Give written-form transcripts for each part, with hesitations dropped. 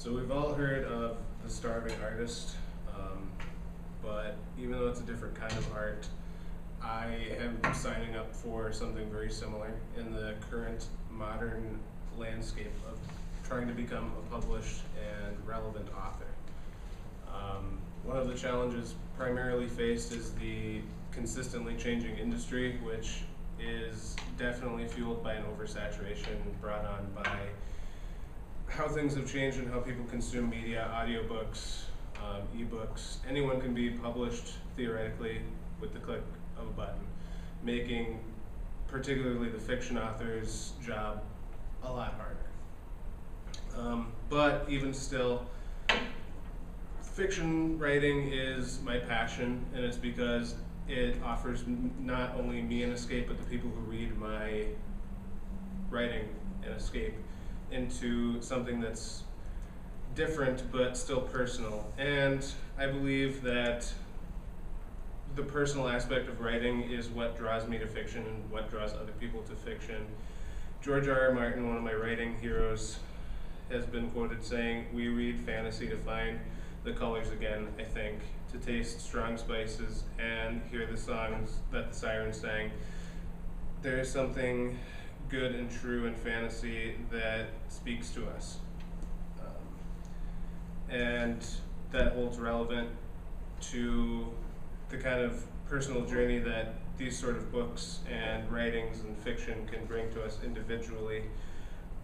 So we've all heard of the starving artist, but even though it's a different kind of art, I am signing up for something very similar in the current modern landscape of trying to become a published and relevant author. One of the challenges primarily faced is the consistently changing industry, which is definitely fueled by an oversaturation brought on by how things have changed and how people consume media, audiobooks, ebooks. Anyone can be published theoretically with the click of a button, making particularly the fiction author's job a lot harder. But even still, fiction writing is my passion, and it's because it offers not only me an escape, but the people who read my writing an escape into something that's different but still personal. And I believe that the personal aspect of writing is what draws me to fiction and what draws other people to fiction. George R. R. Martin, one of my writing heroes, has been quoted saying, "We read fantasy to find the colors again, I think, to taste strong spices and hear the songs that the sirens sang." There is something good and true in fantasy that speaks to us. And that holds relevant to the kind of personal journey that these sort of books and writings and fiction can bring to us individually.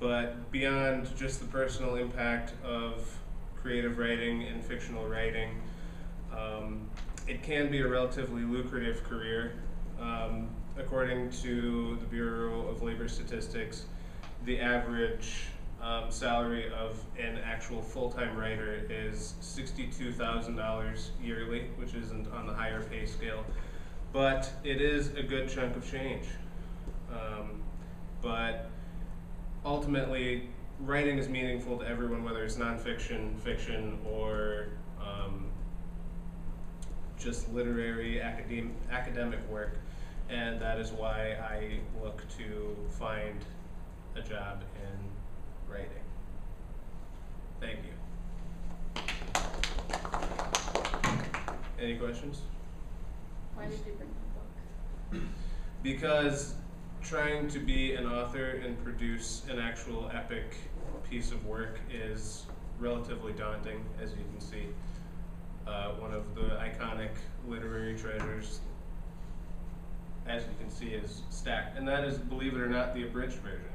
But beyond just the personal impact of creative writing and fictional writing, it can be a relatively lucrative career. According to the Bureau of Labor Statistics, the average salary of an actual full-time writer is $62,000 yearly, which isn't on the higher pay scale, but it is a good chunk of change. But ultimately, writing is meaningful to everyone, whether it's nonfiction, fiction, or just literary academic work, and that is why I look to find a job in writing. Thank you. Any questions? Why did you bring the book? Because trying to be an author and produce an actual epic piece of work is relatively daunting, as you can see. One of the iconic literary treasures, as you can see, is stacked, and that is, believe it or not, the abridged version.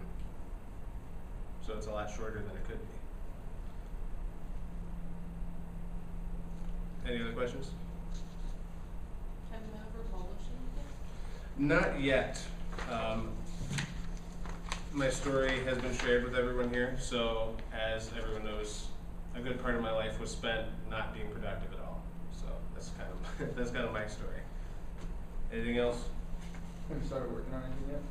So it's a lot shorter than it could be. Any other questions? Have you ever published anything? Not yet. My story has been shared with everyone here, so as everyone knows, a good part of my life was spent not being productive at all. So that's kind of that's kind of my story. Anything else? Have you started working on anything yet?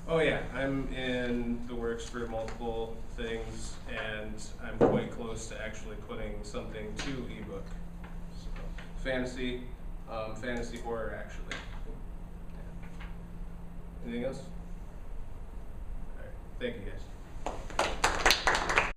Oh yeah, I'm in the works for multiple things, and I'm quite close to actually putting something to ebook. So, fantasy horror actually. Yeah. Anything else? All right, thank you guys.